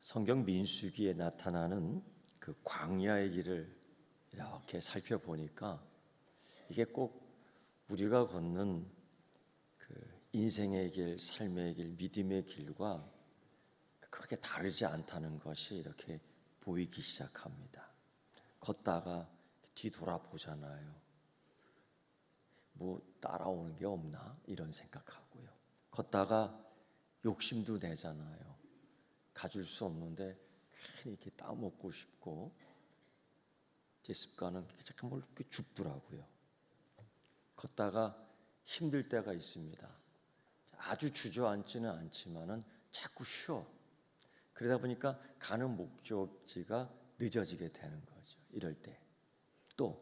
성경 민수기에 나타나는 그 광야의 길을 이렇게 살펴보니까 이게 꼭 우리가 걷는 그 인생의 길, 삶의 길, 믿음의 길과 크게 다르지 않다는 것이 이렇게 보이기 시작합니다. 걷다가 뒤돌아보잖아요. 뭐 따라오는 게 없나 이런 생각하고요. 걷다가 욕심도 내잖아요. 가질 수 없는데 괜히 이렇게 따먹고 싶고, 제 습관은 잠깐 뭘 이렇게 줍더라고요. 걷다가 힘들 때가 있습니다. 아주 주저앉지는 않지만은 자꾸 쉬어. 그러다 보니까 가는 목적지가 늦어지게 되는 거죠. 이럴 때 또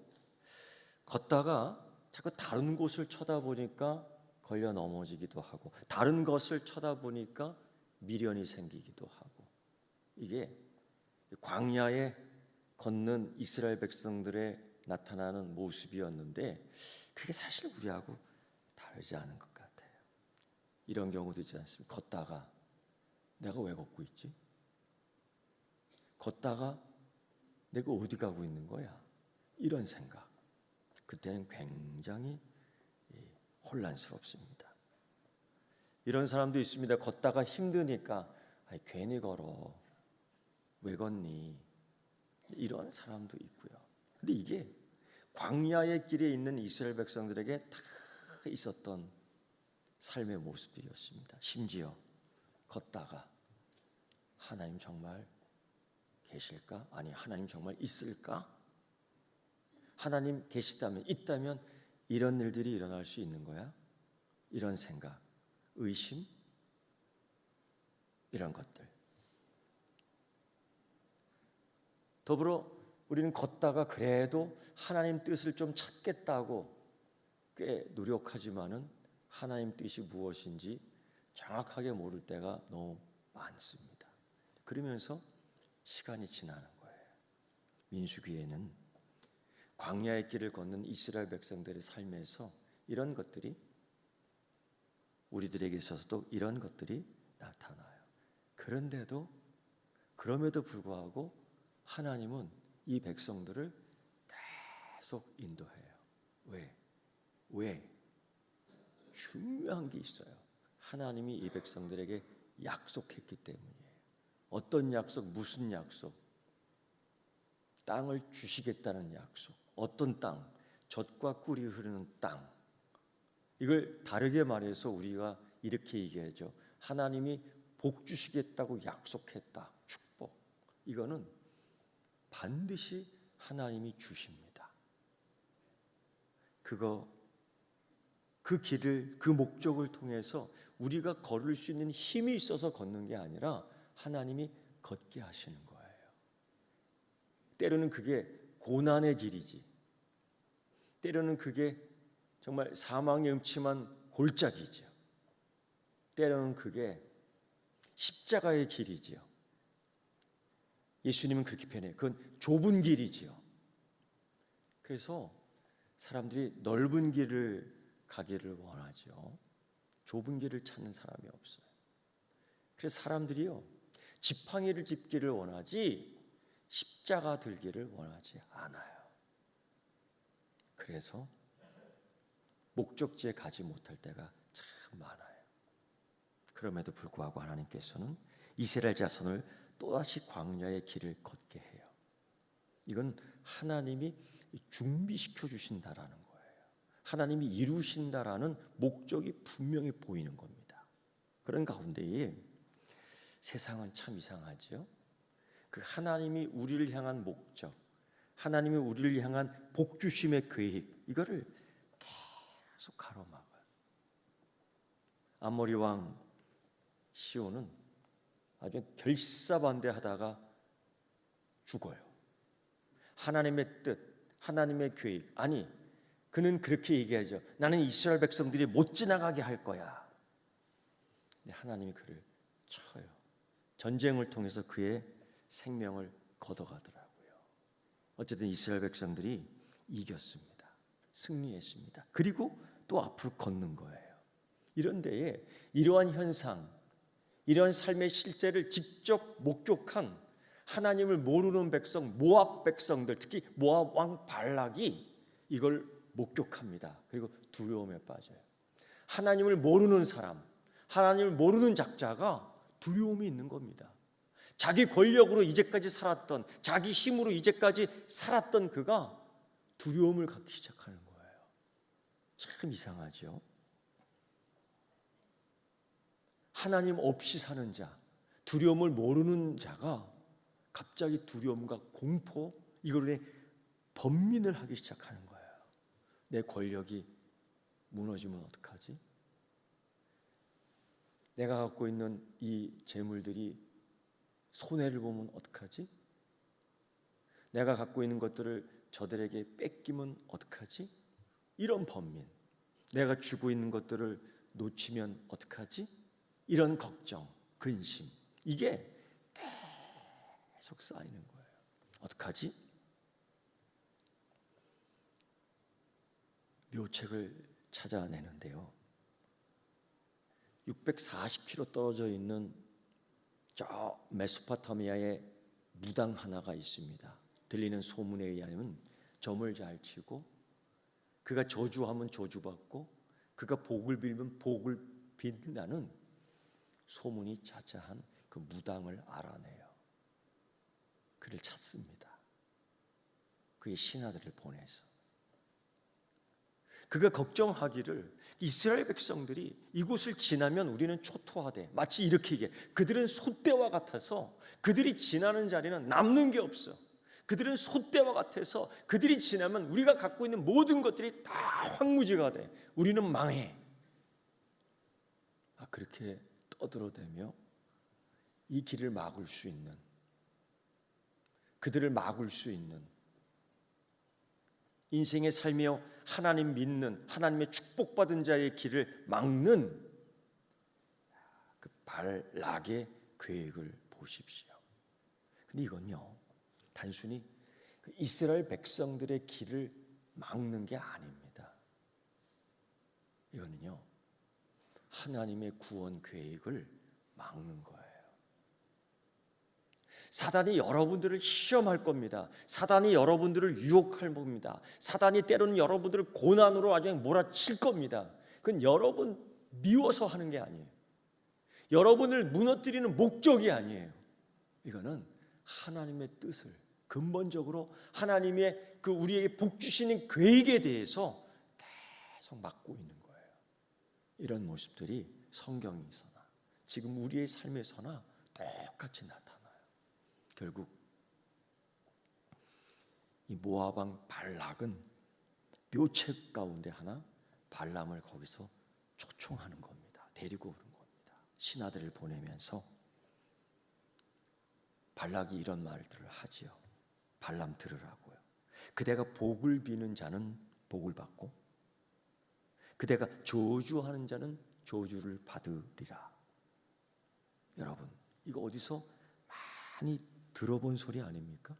걷다가 자꾸 다른 곳을 쳐다보니까 걸려 넘어지기도 하고, 다른 것을 쳐다보니까 미련이 생기기도 하고, 이게 광야에 걷는 이스라엘 백성들의 나타나는 모습이었는데 그게 사실 우리하고 다르지 않은 것 같아요. 이런 경우도 있지 않습니까? 걷다가 내가 왜 걷고 있지? 걷다가 내가 어디 가고 있는 거야? 이런 생각. 그때는 굉장히 혼란스럽습니다. 이런 사람도 있습니다. 걷다가 힘드니까 괜히 걸어. 왜 걷니? 이런 사람도 있고요. 근데 이게 광야의 길에 있는 이스라엘 백성들에게 다 있었던 삶의 모습들이었습니다. 심지어 걷다가 하나님 정말 계실까? 아니, 하나님 정말 있을까? 하나님 계시다면, 있다면 이런 일들이 일어날 수 있는 거야? 이런 생각, 의심, 이런 것들. 더불어 우리는 걷다가 그래도 하나님 뜻을 좀 찾겠다고 꽤 노력하지만은 하나님 뜻이 무엇인지 정확하게 모를 때가 너무 많습니다. 그러면서 시간이 지나는 거예요. 민수기에는 광야의 길을 걷는 이스라엘 백성들의 삶에서 이런 것들이, 우리들에게 있어서도 이런 것들이 나타나요. 그럼에도 불구하고 하나님은 이 백성들을 계속 인도해요. 왜? 중요한 게 있어요. 하나님이 이 백성들에게 약속했기 때문이에요. 어떤 약속, 무슨 약속? 땅을 주시겠다는 약속. 어떤 땅? 젖과 꿀이 흐르는 땅. 이걸 다르게 말해서 우리가 이렇게 얘기하죠. 하나님이 복 주시겠다고 약속했다. 축복. 이거는 반드시 하나님이 주십니다. 그 길을, 그 목적을 통해서 우리가 걸을 수 있는 힘이 있어서 걷는 게 아니라 하나님이 걷게 하시는 거예요. 때로는 그게 고난의 길이지, 때로는 그게 정말 사망의 음침한 골짜기죠. 때로는 그게 십자가의 길이지요. 예수님은 그렇게 표현해요. 그건 좁은 길이지요. 그래서 사람들이 넓은 길을 가기를 원하죠. 좁은 길을 찾는 사람이 없어요. 그래서 사람들이요, 지팡이를 짚기를 원하지 십자가 들기를 원하지 않아요. 그래서 목적지에 가지 못할 때가 참 많아요. 그럼에도 불구하고 하나님께서는 이스라엘 자손을 또다시 광야의 길을 걷게 해요. 이건 하나님이 준비시켜 주신다라는 거예요. 하나님이 이루신다라는 목적이 분명히 보이는 겁니다. 그런 가운데에 세상은 참 이상하죠. 그 하나님이 우리를 향한 목적, 하나님이 우리를 향한 복 주심의 계획, 이거를 계속 가로막아요. 아모리 왕 시온은 아주 결사반대하다가 죽어요. 하나님의 뜻, 하나님의 계획, 아니, 그는 그렇게 얘기하죠. 나는 이스라엘 백성들이 못 지나가게 할 거야. 근데 하나님이 그를 쳐요. 전쟁을 통해서 그의 생명을 걷어가더라고요. 어쨌든 이스라엘 백성들이 이겼습니다. 승리했습니다. 그리고 또 앞으로 걷는 거예요. 이런 데에 이러한 현상, 이런 삶의 실제를 직접 목격한 하나님을 모르는 백성, 모압 백성들, 특히 모압 왕 발락이 이걸 목격합니다. 그리고 두려움에 빠져요. 하나님을 모르는 사람, 하나님을 모르는 작자가 두려움이 있는 겁니다. 자기 권력으로 이제까지 살았던, 자기 힘으로 이제까지 살았던 그가 두려움을 갖기 시작하는 거예요. 참 이상하죠. 하나님 없이 사는 자, 두려움을 모르는 자가 갑자기 두려움과 공포, 이걸로 번민을 하기 시작하는 거예요. 내 권력이 무너지면 어떡하지? 내가 갖고 있는 이 재물들이 손해를 보면 어떡하지? 내가 갖고 있는 것들을 저들에게 뺏기면 어떡하지? 이런 번민. 내가 쥐고 있는 것들을 놓치면 어떡하지? 이런 걱정, 근심. 이게 계속 쌓이는 거예요. 어떡하지? 묘책을 찾아내는데요. 640km 떨어져 있는 저 메소포타미아에 무당 하나가 있습니다. 들리는 소문에 의하면 점을 잘 치고 그가 저주하면 저주받고 그가 복을 빌면 복을 빈다는 소문이 자자한 그 무당을 알아내요. 그를 찾습니다. 그의 신하들을 보내서 그가 걱정하기를 이스라엘 백성들이 이곳을 지나면 우리는 초토화돼. 마치 이렇게 얘기해. 그들은 솥대와 같아서 그들이 지나는 자리는 남는 게 없어. 그들은 솥대와 같아서 그들이 지나면 우리가 갖고 있는 모든 것들이 다 황무지가 돼. 우리는 망해. 그렇게 떠들어대며 이 길을 막을 수 있는, 그들을 막을 수 있는, 인생의 삶이요 하나님 믿는, 하나님의 축복받은 자의 길을 막는 그 발락의 계획을 보십시오. 근데 이건요 단순히 이스라엘 백성들의 길을 막는 게 아닙니다. 이거는요 하나님의 구원 계획을 막는 거예요. 사단이 여러분들을 시험할 겁니다. 사단이 여러분들을 유혹할 겁니다. 사단이 때로는 여러분들을 고난으로 아주 몰아칠 겁니다. 그건 여러분 미워서 하는 게 아니에요. 여러분을 무너뜨리는 목적이 아니에요. 이거는 하나님의 뜻을 근본적으로 하나님의 그 우리에게 복 주시는 계획에 대해서 계속 막고 있는 거예요. 이런 모습들이 성경에서나 지금 우리의 삶에서나 똑같이 나타나요. 결국 이 모압 왕 발락은 묘책 가운데 하나 발람을 거기서 초청하는 겁니다. 데리고 오는 겁니다. 신하들을 보내면서 발락이 이런 말들을 하지요. 발람 들으라고요. 그대가 복을 비는 자는 복을 받고 그대가 저주하는 자는 저주를 받으리라. 여러분 이거 어디서 많이 들어본 소리 아닙니까?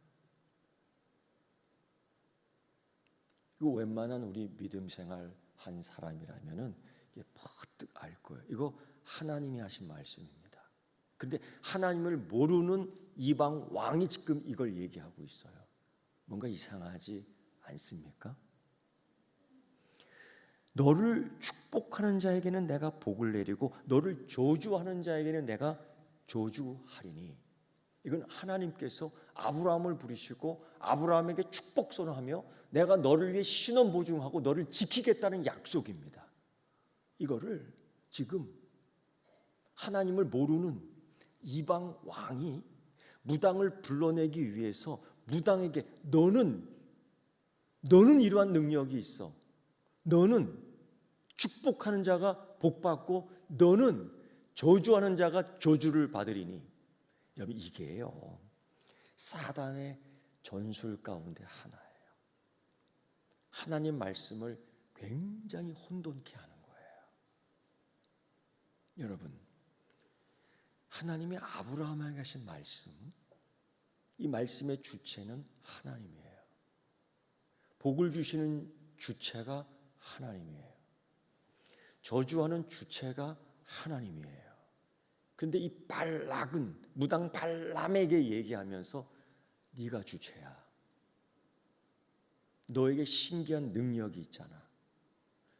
이거 웬만한 우리 믿음 생활 한 사람이라면은 이게 퍼뜩 알 거예요. 이거 하나님이 하신 말씀입니다. 그런데 하나님을 모르는 이방 왕이 지금 이걸 얘기하고 있어요. 뭔가 이상하지 않습니까? 너를 축복하는 자에게는 내가 복을 내리고 너를 저주하는 자에게는 내가 저주하리니. 이건 하나님께서 아브라함을 부르시고 아브라함에게 축복 선언하며 내가 너를 위해 신원 보증하고 너를 지키겠다는 약속입니다. 이거를 지금 하나님을 모르는 이방 왕이 무당을 불러내기 위해서 무당에게 너는 이러한 능력이 있어. 너는 축복하는 자가 복받고 너는 저주하는 자가 저주를 받으리니. 여러분 이게요 사단의 전술 가운데 하나예요. 하나님 말씀을 굉장히 혼돈케 하는 거예요. 여러분 하나님이 아브라함에게 하신 말씀, 이 말씀의 주체는 하나님이에요. 복을 주시는 주체가 하나님이에요. 저주하는 주체가 하나님이에요. 그런데 이 발락은 무당 발람에게 얘기하면서 네가 주체야. 너에게 신기한 능력이 있잖아.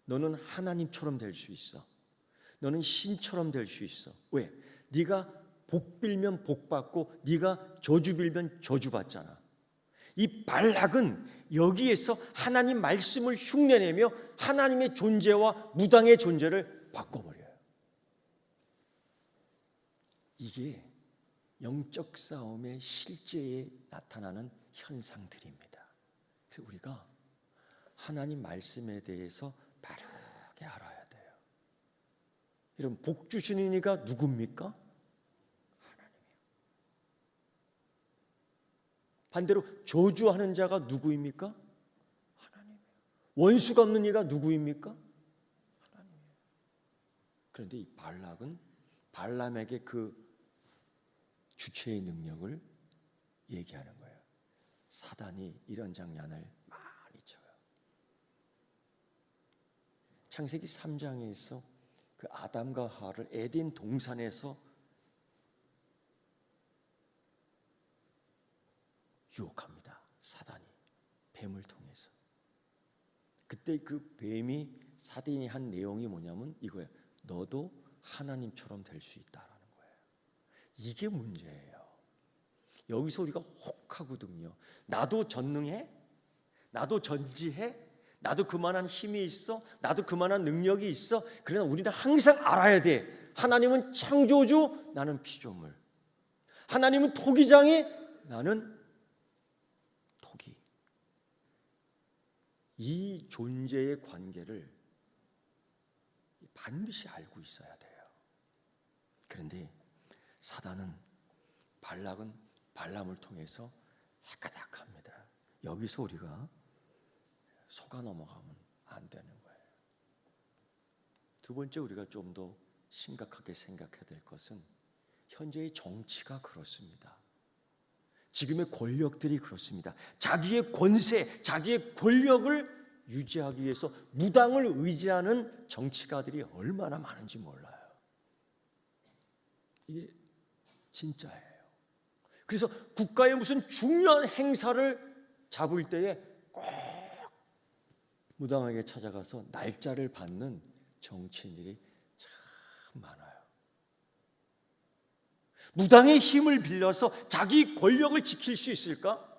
너는 하나님처럼 될 수 있어. 너는 신처럼 될 수 있어. 왜? 네가 복 빌면 복 받고 네가 저주 빌면 저주 받잖아. 이 발락은 여기에서 하나님 말씀을 흉내내며 하나님의 존재와 무당의 존재를 바꿔버려요. 이게 영적 싸움의 실제에 나타나는 현상들입니다. 그래서 우리가 하나님 말씀에 대해서 바르게 알아야 돼요. 여러분, 복 주시는 이가 누굽니까? 하나님이요. 반대로 저주하는 자가 누구입니까? 하나님이요. 원수 갚는 이가 누구입니까? 하나님이요. 그런데 이 발락은 발람에게 그 주체의 능력을 얘기하는 거예요. 사단이 이런 장난을 많이 쳐요. 창세기 3장에서 그 아담과 하와를 에덴 동산에서 유혹합니다. 사단이 뱀을 통해서. 그때 그 뱀이 사단이 한 내용이 뭐냐면 이거예요. 너도 하나님처럼 될 수 있다라는 거예요. 이게 문제예요. 여기서 우리가 혹하거든요. 나도 전능해? 나도 전지해? 나도 그만한 힘이 있어? 나도 그만한 능력이 있어? 그러나 우리는 항상 알아야 돼. 하나님은 창조주, 나는 피조물. 하나님은 토기장이, 나는 토기. 이 존재의 관계를 반드시 알고 있어야 돼요. 그런데 사단은 발락은 발람을 통해서 까닥합니다. 여기서 우리가 속아 넘어가면 안 되는 거예요. 두 번째, 우리가 좀 더 심각하게 생각해야 될 것은 현재의 정치가 그렇습니다. 지금의 권력들이 그렇습니다. 자기의 권세, 자기의 권력을 유지하기 위해서 무당을 의지하는 정치가들이 얼마나 많은지 몰라요. 이게 진짜예요. 그래서 국가의 무슨 중요한 행사를 잡을 때에 꼭 무당에게 찾아가서 날짜를 받는 정치인들이 참 많아요. 무당의 힘을 빌려서 자기 권력을 지킬 수 있을까?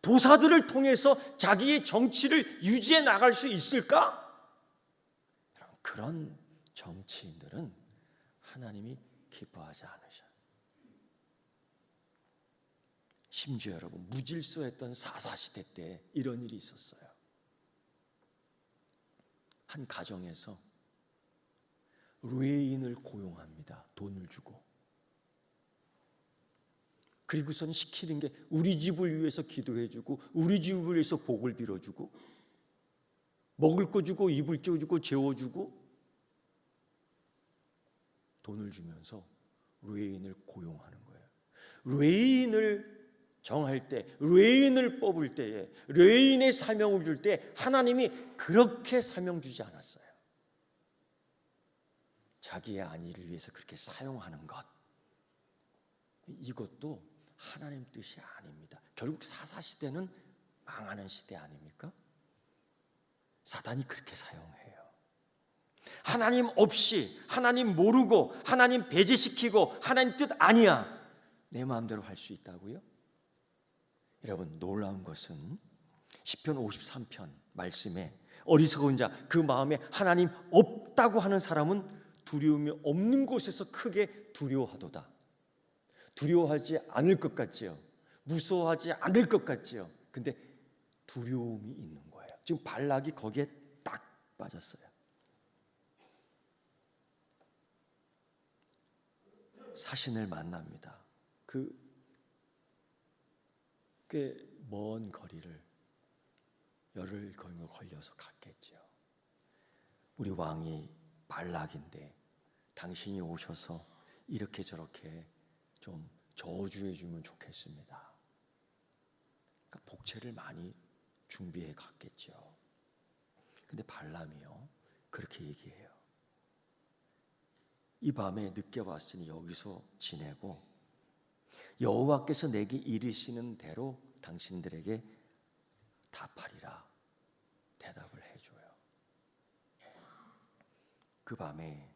도사들을 통해서 자기의 정치를 유지해 나갈 수 있을까? 그런 정치인들은 하나님이 기뻐하지 않으셔. 심지어 여러분, 무질서했던 사사시대 때 이런 일이 있었어요. 한 가정에서 레인을 고용합니다. 돈을 주고. 그리고선 시키는 게 우리 집을 위해서 기도해주고 우리 집을 위해서 복을 빌어주고 먹을 거 주고 입을 거 주고 재워주고 돈을 주면서 레인을 고용하는 거예요. 레인을 정할 때, 레인을 뽑을 때에, 레인의 사명을 줄 때 하나님이 그렇게 사명 주지 않았어요. 자기의 안위를 위해서 그렇게 사용하는 것, 이것도 하나님 뜻이 아닙니다. 결국 사사시대는 망하는 시대 아닙니까? 사단이 그렇게 사용해요. 하나님 없이, 하나님 모르고, 하나님 배제시키고, 하나님 뜻 아니야, 내 마음대로 할 수 있다고요? 여러분, 놀라운 것은 시편 53편 말씀에 어리석은 자, 그 마음에 하나님 없다고 하는 사람은 두려움이 없는 곳에서 크게 두려워하도다. 두려워하지 않을 것 같지요. 무서워하지 않을 것 같지요. 근데 두려움이 있는 거예요. 지금 발락이 거기에 딱 빠졌어요. 사신을 만납니다. 그 꽤 먼 거리를 열흘 걸려서 갔겠죠. 우리 왕이 발락인데 당신이 오셔서 이렇게 저렇게 좀 저주해 주면 좋겠습니다. 그러니까 복채를 많이 준비해 갔겠죠. 근데 발람이요, 그렇게 얘기해요. 이 밤에 늦게 왔으니 여기서 지내고 여호와께서 내게 이르시는 대로 당신들에게 답하리라 대답을 해줘요. 그 밤에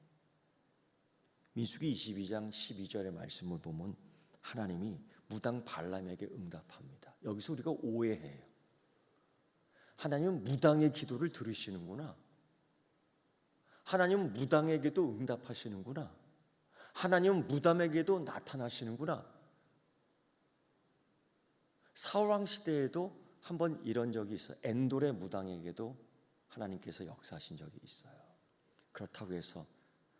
민수기 22장 12절의 말씀을 보면 하나님이 무당 발람에게 응답합니다. 여기서 우리가 오해해요. 하나님은 무당의 기도를 들으시는구나. 하나님은 무당에게도 응답하시는구나. 하나님은 무당에게도 나타나시는구나. 사울왕 시대에도 한번 이런 적이 있어요. 엔돌의 무당에게도 하나님께서 역사하신 적이 있어요. 그렇다고 해서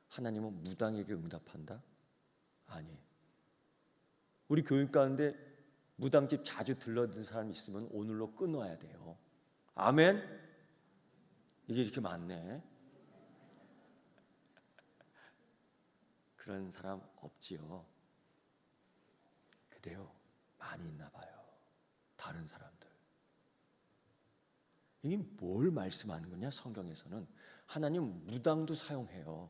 하나님은 무당에게 응답한다? 아니에요. 우리 교육 가운데 무당집 자주 들러든 사람 있으면 오늘로 끊어야 돼요. 아멘? 이게 이렇게 많네. 그런 사람 없지요. 근데요, 많이 있나 봐요. 다른 사람들. 이게 뭘 말씀하는 거냐? 성경에서는 하나님은 무당도 사용해요.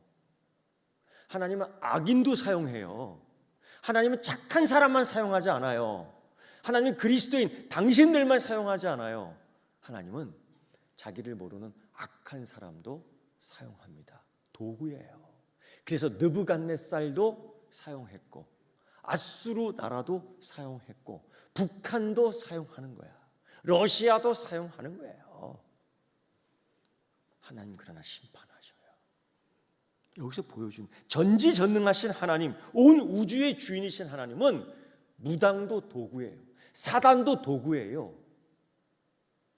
하나님은 악인도 사용해요. 하나님은 착한 사람만 사용하지 않아요. 하나님은 그리스도인 당신들만 사용하지 않아요. 하나님은 자기를 모르는 악한 사람도 사용합니다. 도구예요. 그래서 느부갓네살도 사용했고 아수르 나라도 사용했고 북한도 사용하는 거야. 러시아도 사용하는 거예요. 하나님 그러나 심판하셔요. 여기서 보여준 전지전능하신 하나님, 온 우주의 주인이신 하나님은 무당도 도구예요. 사단도 도구예요.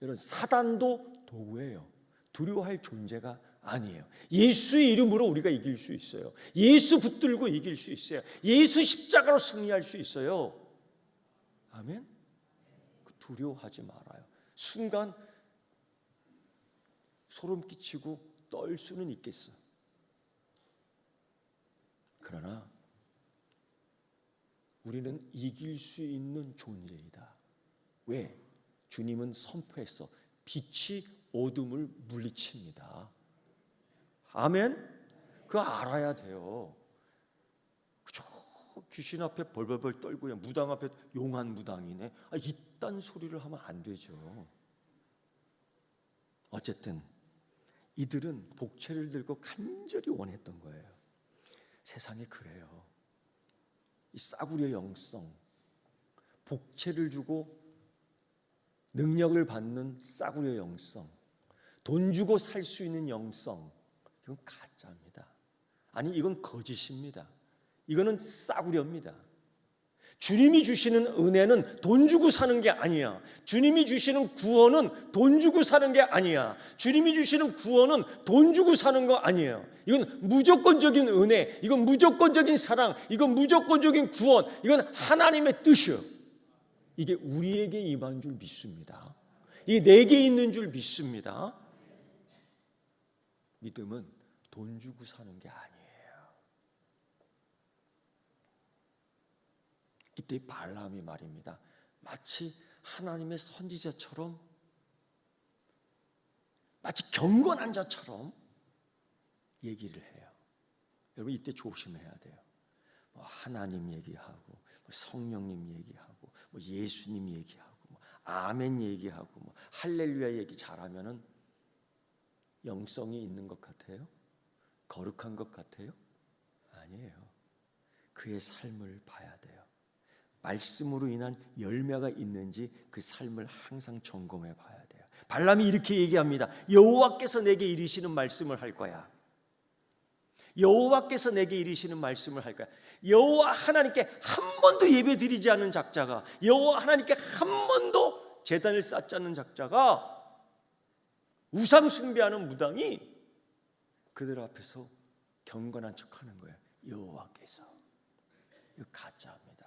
여러분, 사단도 도구예요. 두려워할 존재가 아니에요. 예수의 이름으로 우리가 이길 수 있어요. 예수 붙들고 이길 수 있어요. 예수 십자가로 승리할 수 있어요. 아멘? 두려워하지 말아요. 순간 소름 끼치고 떨 수는 있겠어. 그러나 우리는 이길 수 있는 존재이다. 왜? 주님은 선포했어. 빛이 어둠을 물리칩니다. 아멘? 그거 알아야 돼요. 그저 귀신 앞에 벌벌벌 떨고 무당 앞에 용한 무당이네. 이딴 소리를 하면 안 되죠. 어쨌든 이들은 복채를 들고 간절히 원했던 거예요. 세상에 그래요. 이 싸구려 영성, 복채를 주고 능력을 받는 싸구려 영성, 돈 주고 살 수 있는 영성, 이건 가짜입니다. 아니, 이건 거짓입니다. 이거는 싸구려입니다. 주님이 주시는 은혜는 돈 주고 사는 게 아니야. 주님이 주시는 구원은 돈 주고 사는 게 아니야. 주님이 주시는 구원은 돈 주고 사는 거 아니에요. 이건 무조건적인 은혜, 이건 무조건적인 사랑, 이건 무조건적인 구원, 이건 하나님의 뜻이에요. 이게 우리에게 임한 줄 믿습니다. 이게 내게 있는 줄 믿습니다. 믿음은 돈 주고 사는 게 아니에요. 이때 발람이 말입니다. 마치 하나님의 선지자처럼, 마치 경건한 자처럼 얘기를 해요. 여러분, 이때 조심해야 돼요. 하나님 얘기하고, 성령님 얘기하고, 예수님 얘기하고, 아멘 얘기하고, 할렐루야 얘기 잘하면은 영성이 있는 것 같아요? 거룩한 것 같아요? 아니에요. 그의 삶을 봐야 돼요. 말씀으로 인한 열매가 있는지 그 삶을 항상 점검해 봐야 돼요. 발람이 이렇게 얘기합니다. 여호와께서 내게 이르시는 말씀을 할 거야. 여호와께서 내게 이르시는 말씀을 할 거야. 여호와 하나님께 한 번도 예배 드리지 않은 작자가, 여호와 하나님께 한 번도 제단을 쌓지 않는 작자가, 우상 숭배하는 무당이 그들 앞에서 경건한 척하는 거예요. 여호와께서. 이거 가짜입니다.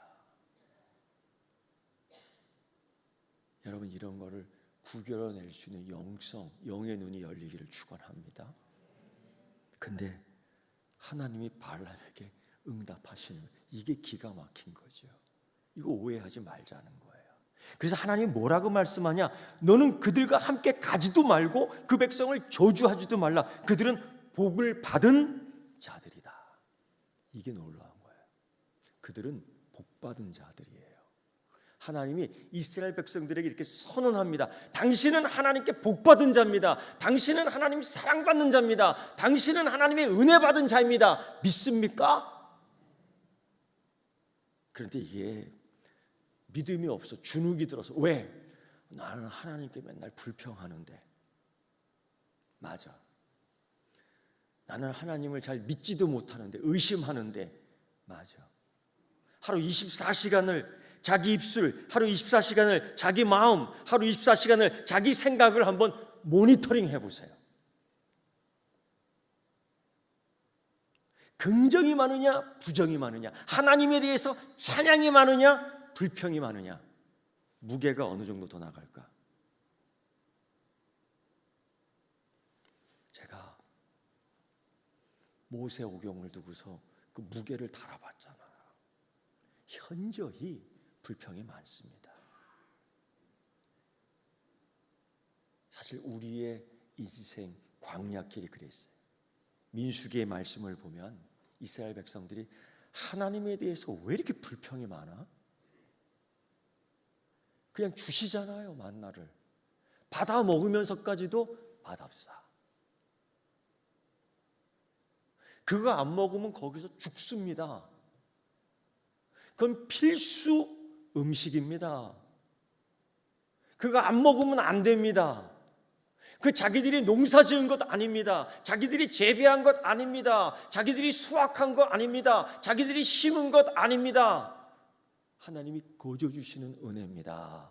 여러분, 이런 거를 구별해낼 수 있는 영성, 영의 눈이 열리기를 축원합니다. 근데 하나님이 발람에게 응답하시는, 이게 기가 막힌 거죠. 이거 오해하지 말자는 거예요. 그래서 하나님이 뭐라고 말씀하냐? 너는 그들과 함께 가지도 말고 그 백성을 저주하지도 말라. 그들은 복을 받은 자들이다. 이게 놀라운 거예요. 그들은 복받은 자들이에요. 하나님이 이스라엘 백성들에게 이렇게 선언합니다. 당신은 하나님께 복받은 자입니다. 당신은 하나님 사랑받는 자입니다. 당신은 하나님의 은혜 받은 자입니다. 믿습니까? 그런데 이게 믿음이 없어. 주눅이 들어서. 왜? 나는 하나님께 맨날 불평하는데. 맞아. 나는 하나님을 잘 믿지도 못하는데, 의심하는데. 맞아. 하루 24시간을 자기 입술, 하루 24시간을 자기 마음, 하루 24시간을 자기 생각을 한번 모니터링 해보세요. 긍정이 많으냐, 부정이 많으냐, 하나님에 대해서 찬양이 많으냐, 불평이 많으냐, 무게가 어느 정도 더 나갈까? 제가 모세오경을 두고서 그 무게를 달아봤잖아요. 현저히 불평이 많습니다. 사실 우리의 인생 광야길이 그랬어요. 민수기의 말씀을 보면 이스라엘 백성들이 하나님에 대해서 왜 이렇게 불평이 많아? 그냥 주시잖아요, 만나를. 받아 먹으면서까지도 맛없어. 그거 안 먹으면 거기서 죽습니다. 그건 필수 음식입니다. 그거 안 먹으면 안 됩니다. 그 자기들이 농사 지은 것 아닙니다. 자기들이 재배한 것 아닙니다. 자기들이 수확한 것 아닙니다. 자기들이 심은 것 아닙니다. 하나님이 거저 주시는 은혜입니다.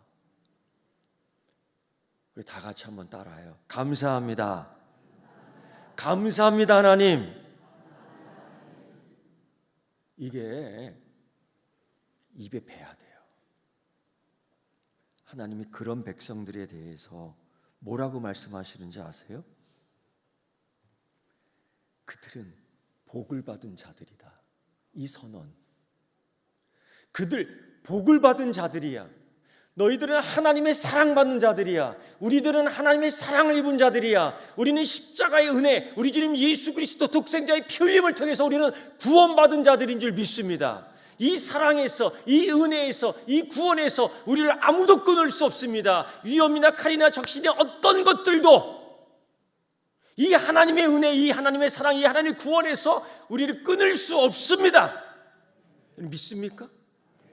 우리 다 같이 한번 따라해요. 감사합니다. 감사합니다, 하나님. 이게 입에 배야 돼요. 하나님이 그런 백성들에 대해서 뭐라고 말씀하시는지 아세요? 그들은 복을 받은 자들이다. 이 선언. 그들 복을 받은 자들이야. 너희들은 하나님의 사랑받는 자들이야. 우리들은 하나님의 사랑을 입은 자들이야. 우리는 십자가의 은혜, 우리 주님 예수 그리스도 독생자의 피 흘림을 통해서 우리는 구원받은 자들인 줄 믿습니다. 이 사랑에서, 이 은혜에서, 이 구원에서 우리를 아무도 끊을 수 없습니다. 위험이나 칼이나 적신의 어떤 것들도 이 하나님의 은혜, 이 하나님의 사랑, 이 하나님의 구원에서 우리를 끊을 수 없습니다. 믿습니까?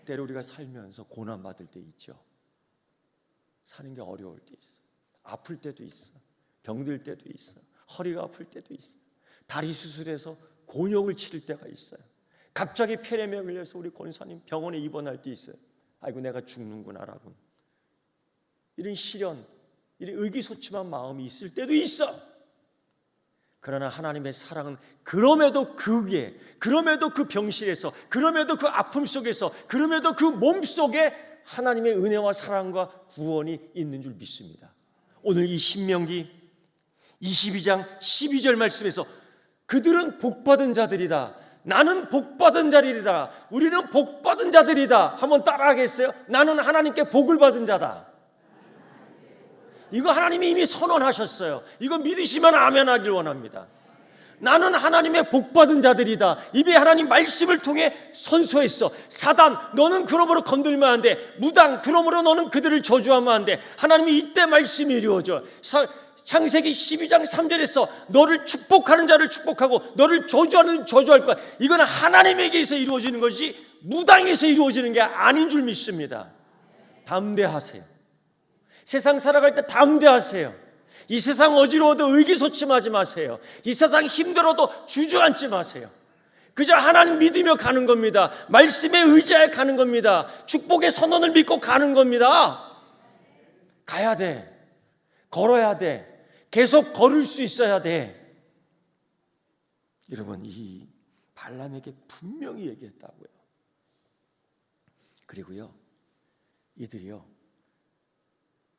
때로 우리가 살면서 고난받을 때 있죠. 사는 게 어려울 때 있어. 아플 때도 있어. 병들 때도 있어. 허리가 아플 때도 있어. 다리 수술해서 곤욕을 치를 때가 있어요. 갑자기 폐렴에 걸려서 우리 권사님 병원에 입원할 때 있어요. 아이고 내가 죽는구나라고. 이런 시련, 이런 의기소침한 마음이 있을 때도 있어. 그러나 하나님의 사랑은 그럼에도 그럼에도 그 병실에서, 그럼에도 그 아픔 속에서, 그럼에도 그 몸 속에 하나님의 은혜와 사랑과 구원이 있는 줄 믿습니다. 오늘 이 신명기 22장 12절 말씀에서 그들은 복받은 자들이다. 나는 복받은 자들이다. 우리는 복받은 자들이다. 한번 따라하겠어요? 나는 하나님께 복을 받은 자다. 이거 하나님이 이미 선언하셨어요. 이거 믿으시면 아멘 하길 원합니다. 나는 하나님의 복받은 자들이다. 이미 하나님 말씀을 통해 선서했어. 사단, 너는 그러므로 건들면 안 돼. 무당, 그러므로 너는 그들을 저주하면 안 돼. 하나님이 이때 말씀이 이루어져. 창세기 12장 3절에서 너를 축복하는 자를 축복하고 너를 저주하는 저주할 거야. 이건 하나님에게서 이루어지는 것이 무당에서 이루어지는 게 아닌 줄 믿습니다. 담대하세요. 세상 살아갈 때 담대하세요. 이 세상 어지러워도 의기소침하지 마세요. 이 세상 힘들어도 주저앉지 마세요. 그저 하나님 믿으며 가는 겁니다. 말씀에 의지하여 가는 겁니다. 축복의 선언을 믿고 가는 겁니다. 가야 돼. 걸어야 돼. 계속 걸을 수 있어야 돼. 여러분, 이 발람에게 분명히 얘기했다고요. 그리고요, 이들이요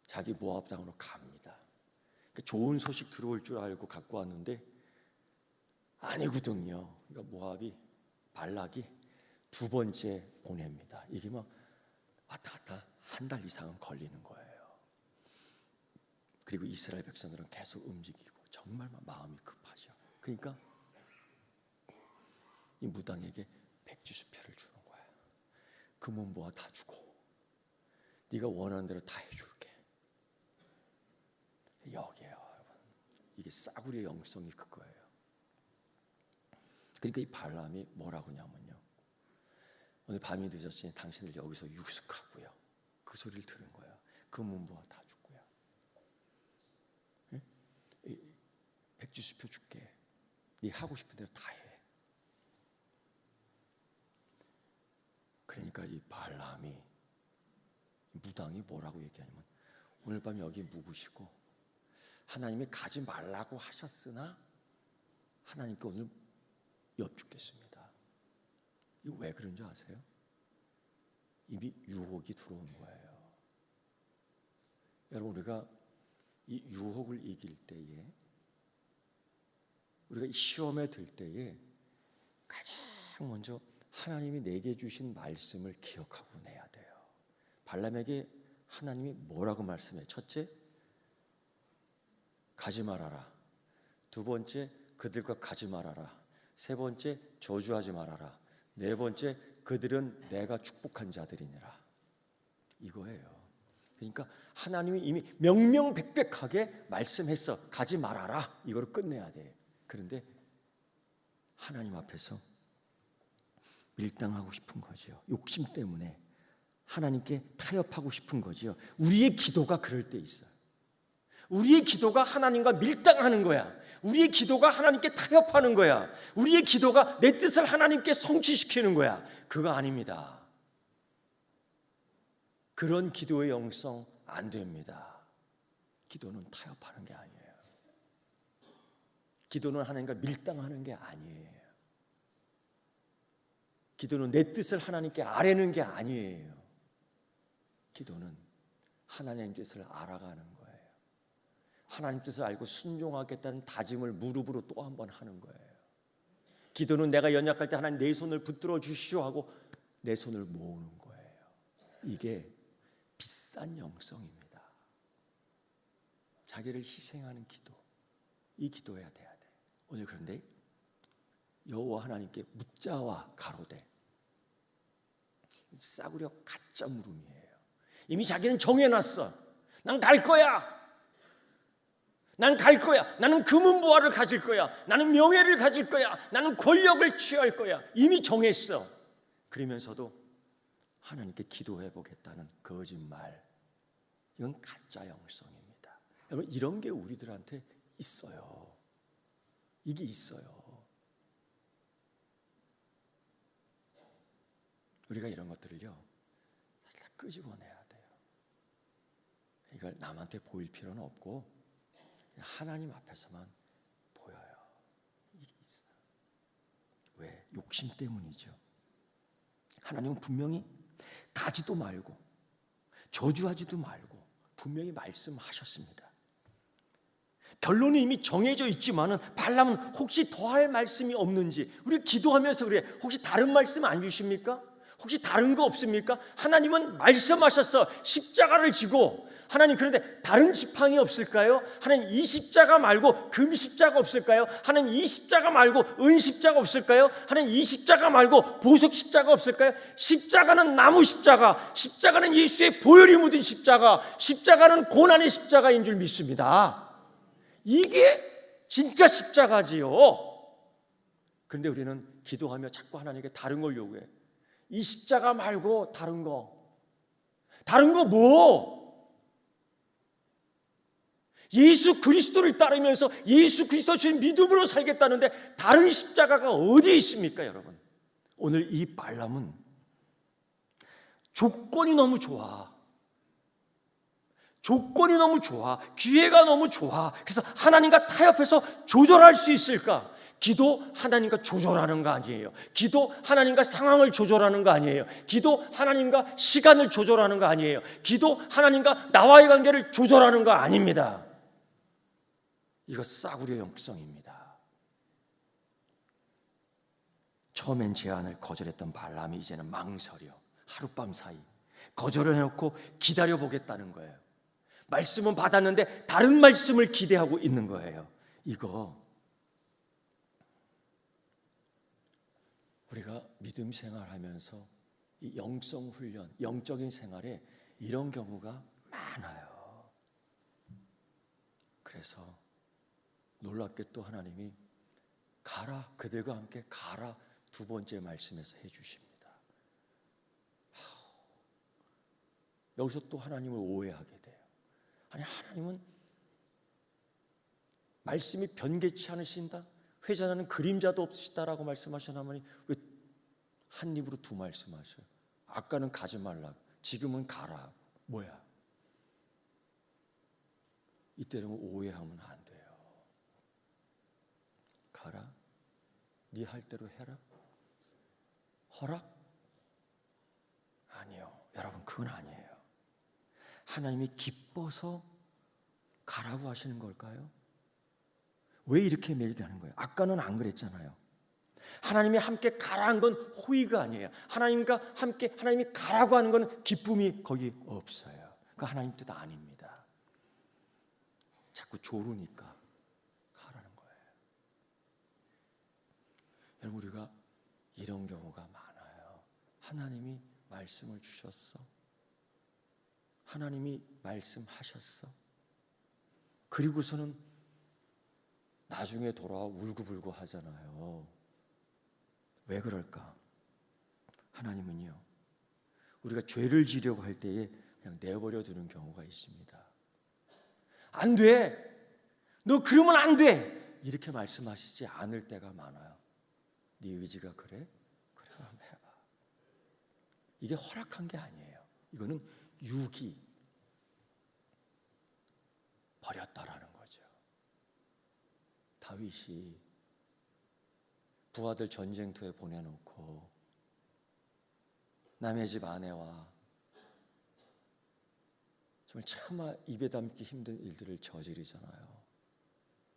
자기 모압 땅으로 갑니다. 좋은 소식 들어올 줄 알고 갖고 왔는데 아니거든요. 그러니까 모압이, 발락이 두 번째 보냅니다. 이게 막 왔다 갔다 한 달 이상은 걸리는 거예요. 그리고 이스라엘 백성들은 계속 움직이고 정말 마음이 급하죠. 그러니까 이 무당에게 백지수표를 주는 거야. 금은보화 다 주고 네가 원하는 대로 다 해줄게. 여기에요, 여러분. 이게 싸구려의 영성이 그거예요. 그러니까 이 발람이 뭐라고 하냐면요, 오늘 밤이 늦었으니 당신들 여기서 유숙하고요. 그 소리를 들은 거예요. 금은보화 다 주고요. 백지수표 줄게. 네 하고 싶은 대로 다 해. 그러니까 이 발람이, 무당이 뭐라고 얘기하냐면, 오늘 밤 여기 묵으시고 하나님이 가지 말라고 하셨으나 하나님께 오늘 엽죽겠습니다. 이거 왜 그런 줄 아세요? 이미 유혹이 들어온 거예요. 여러분, 우리가 이 유혹을 이길 때에, 우리가 이 시험에 들 때에 가장 먼저 하나님이 내게 주신 말씀을 기억하고 내야 돼요. 발람에게 하나님이 뭐라고 말씀해? 첫째, 가지 말아라. 두 번째, 그들과 가지 말아라. 세 번째, 저주하지 말아라. 네 번째, 그들은 내가 축복한 자들이니라. 이거예요. 그러니까 하나님이 이미 명명백백하게 말씀했어. 가지 말아라. 이거를 끝내야 돼. 그런데 하나님 앞에서 밀당하고 싶은 거지요. 욕심 때문에 하나님께 타협하고 싶은 거지요. 우리의 기도가 그럴 때 있어요. 우리의 기도가 하나님과 밀당하는 거야. 우리의 기도가 하나님께 타협하는 거야. 우리의 기도가 내 뜻을 하나님께 성취시키는 거야. 그거 아닙니다. 그런 기도의 영성 안 됩니다. 기도는 타협하는 게 아니에요. 기도는 하나님과 밀당하는 게 아니에요. 기도는 내 뜻을 하나님께 아뢰는 게 아니에요. 기도는 하나님 뜻을 알아가는 거예요. 하나님 뜻을 알고 순종하겠다는 다짐을 무릎으로 또 한 번 하는 거예요. 기도는 내가 연약할 때 하나님 내 손을 붙들어 주시오 하고 내 손을 모으는 거예요. 이게 비싼 영성입니다. 자기를 희생하는 기도, 이 기도해야 돼야 돼. 오늘 그런데 여호와 하나님께 묻자와 가로되, 싸구려 가짜 물음이에요. 이미 자기는 정해놨어. 난 갈 거야. 난 갈 거야. 나는 금은보화를 가질 거야. 나는 명예를 가질 거야. 나는 권력을 취할 거야. 이미 정했어. 그러면서도 하나님께 기도해 보겠다는 거짓말, 이건 가짜 영성입니다. 여러분, 이런 게 우리들한테 있어요. 이게 있어요. 우리가 이런 것들을요, 다 끄집어내야 돼요. 이걸 남한테 보일 필요는 없고 하나님 앞에서만 보여요. 이게 있어요. 왜? 욕심 때문이죠. 하나님은 분명히 가지도 말고 저주하지도 말고 분명히 말씀하셨습니다. 결론이 이미 정해져 있지만은 발람은 혹시 더할 말씀이 없는지, 우리 기도하면서 그래, 혹시 다른 말씀 안 주십니까? 혹시 다른 거 없습니까? 하나님은 말씀하셔서 십자가를 지고, 하나님 그런데 다른 지팡이 없을까요? 하나님 이 십자가 말고 금 십자가 없을까요? 하나님 이 십자가 말고 은 십자가 없을까요? 하나님 이 십자가 말고 보석 십자가 없을까요? 십자가는 나무 십자가, 십자가는 예수의 보혈이 묻은 십자가, 십자가는 고난의 십자가인 줄 믿습니다. 이게 진짜 십자가지요. 그런데 우리는 기도하며 자꾸 하나님께 다른 걸 요구해. 이 십자가 말고 다른 거 뭐? 예수 그리스도를 따르면서 예수 그리스도 주신 믿음으로 살겠다는데 다른 십자가가 어디에 있습니까, 여러분? 오늘 이 발람은 조건이 너무 좋아. 조건이 너무 좋아. 기회가 너무 좋아. 그래서 하나님과 타협해서 조절할 수 있을까? 기도 하나님과 조절하는 거 아니에요. 기도 하나님과 상황을 조절하는 거 아니에요. 기도 하나님과 시간을 조절하는 거 아니에요. 기도 하나님과 나와의 관계를 조절하는 거 아닙니다. 이거 싸구려 영성입니다. 처음엔 제안을 거절했던 발람이 이제는 망설여 하룻밤 사이 거절을 해놓고 기다려보겠다는 거예요. 말씀은 받았는데 다른 말씀을 기대하고 있는 거예요. 이거 우리가 믿음 생활하면서 이 영성 훈련, 영적인 생활에 이런 경우가 많아요. 그래서 놀랍게 또 하나님이 가라, 그들과 함께 가라, 두 번째 말씀에서 해주십니다. 여기서 또 하나님을 오해하게 돼요. 아니, 하나님은 말씀이 변개치 않으신다, 회전하는 그림자도 없으시다라고 말씀하셨나니 왜 한 입으로 두 말씀하셔요? 아까는 가지 말라, 지금은 가라. 뭐야? 이때는 오해하면 안 돼요. 가라? 네 할 대로 해라? 허락? 아니요. 여러분, 그건 아니에요. 하나님이 기뻐서 가라고 하시는 걸까요? 왜 이렇게 얘기하는 거예요? 아까는 안 그랬잖아요. 하나님이 함께 가라는 건 호의가 아니에요. 하나님과 함께 하나님이 가라고 하는 건 기쁨이 거기 없어요. 그 하나님 뜻 아닙니다. 자꾸 조르니까 가라는 거예요. 여러분, 우리가 이런 경우가 많아요. 하나님이 말씀을 주셨어. 하나님이 말씀하셨어. 그리고서는 나중에 돌아와 울고불고 하잖아요. 왜 그럴까? 하나님은요, 우리가 죄를 지려고 할 때에 그냥 내버려 두는 경우가 있습니다. 안 돼! 너 그러면 안 돼! 이렇게 말씀하시지 않을 때가 많아요. 네 의지가 그래? 그래, 그럼 해봐. 이게 허락한 게 아니에요. 이거는 유기, 버렸다라는 거죠. 다윗이 부하들 전쟁터에 보내놓고 남의 집 아내와 정말 차마 입에 담기 힘든 일들을 저지르잖아요.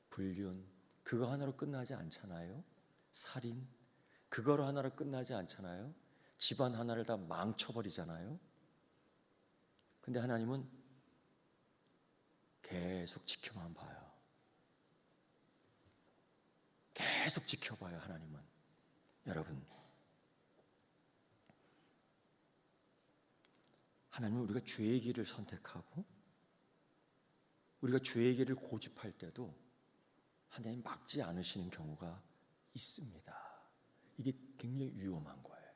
불륜, 그거 하나로 끝나지 않잖아요. 살인, 그거로 하나로 끝나지 않잖아요. 집안 하나를 다 망쳐버리잖아요. 근데 하나님은 계속 지켜만 봐요. 계속 지켜봐요, 하나님은. 여러분, 하나님은 우리가 죄의 길을 선택하고 우리가 죄의 길을 고집할 때도 하나님 막지 않으시는 경우가 있습니다. 이게 굉장히 위험한 거예요.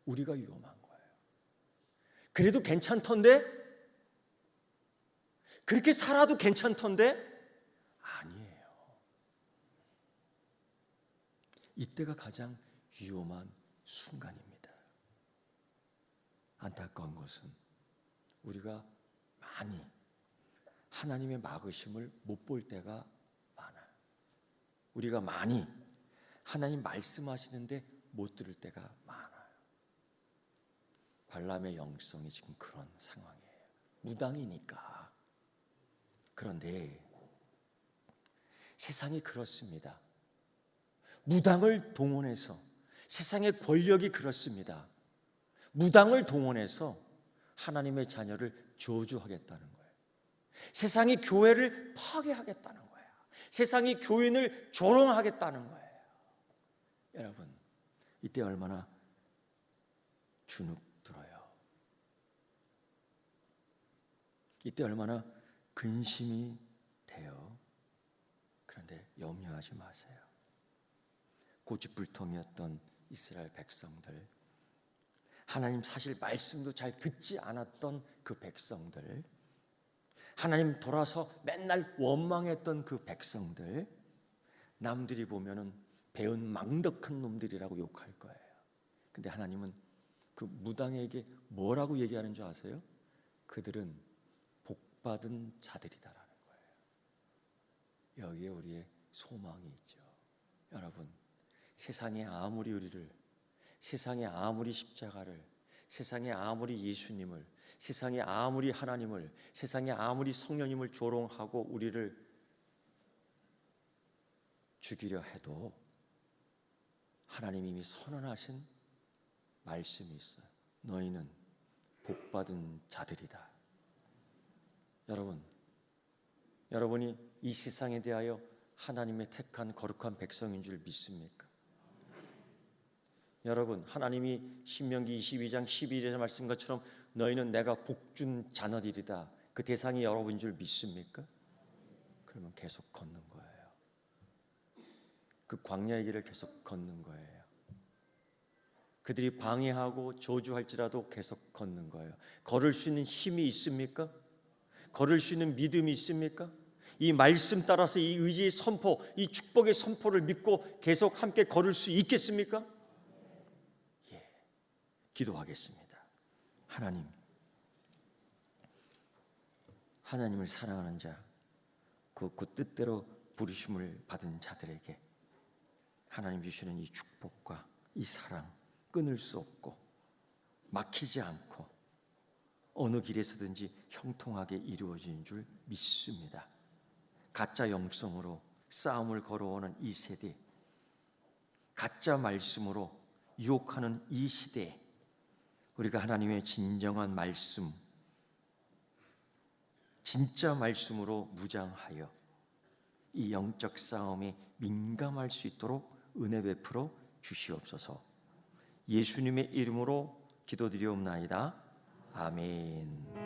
우리가 위험한 거예요. 그래도 괜찮던데? 그렇게 살아도 괜찮던데? 아니에요. 이때가 가장 위험한 순간입니다. 안타까운 것은 우리가 많이 하나님의 막으심을 못 볼 때가 많아요. 우리가 많이 하나님 말씀하시는데 못 들을 때가 많아요. 발람의 영성이 지금 그런 상황이에요. 무당이니까. 그런데 세상이 그렇습니다. 무당을 동원해서, 세상의 권력이 그렇습니다. 무당을 동원해서 하나님의 자녀를 저주하겠다는 거예요. 세상이 교회를 파괴하겠다는 거예요. 세상이 교인을 조롱하겠다는 거예요. 여러분, 이때 얼마나 주눅 들어요. 이때 얼마나 근심이 돼요. 그런데 염려하지 마세요. 고집불통이었던 이스라엘 백성들, 하나님 사실 말씀도 잘 듣지 않았던 그 백성들, 하나님 돌아서 맨날 원망했던 그 백성들, 남들이 보면은 배은 망덕한 놈들이라고 욕할 거예요. 근데 하나님은 그 무당에게 뭐라고 얘기하는 줄 아세요? 그들은 복받은 자들이다라는 거예요. 여기에 우리의 소망이 있죠. 여러분, 세상에 아무리 우리를, 세상에 아무리 십자가를, 세상에 아무리 예수님을, 세상에 아무리 하나님을, 세상에 아무리 성령님을 조롱하고 우리를 죽이려 해도 하나님이 이미 선언하신 말씀이 있어요. 너희는 복받은 자들이다. 여러분, 여러분이 이 세상에 대하여 하나님의 택한 거룩한 백성인 줄 믿습니까? 여러분, 하나님이 신명기 22장 12절의 말씀 것처럼 너희는 내가 복준 자녀들이다, 그 대상이 여러분인 줄 믿습니까? 그러면 계속 걷는 거예요. 그 광야의 길을 계속 걷는 거예요. 그들이 방해하고 저주할지라도 계속 걷는 거예요. 걸을 수 있는 힘이 있습니까? 걸을 수 있는 믿음이 있습니까? 이 말씀 따라서 이 의지의 선포, 이 축복의 선포를 믿고 계속 함께 걸을 수 있겠습니까? 예, 기도하겠습니다. 하나님을 사랑하는 자, 그 뜻대로 부르심을 받은 자들에게 하나님 주시는 이 축복과 이 사랑 끊을 수 없고 막히지 않고 어느 길에서든지 형통하게 이루어지는 줄 믿습니다. 가짜 영성으로 싸움을 걸어오는 이 세대, 가짜 말씀으로 유혹하는 이 시대에 우리가 하나님의 진정한 말씀, 진짜 말씀으로 무장하여 이 영적 싸움에 민감할 수 있도록 은혜 베풀어 주시옵소서. 예수님의 이름으로 기도드리옵나이다. 아멘.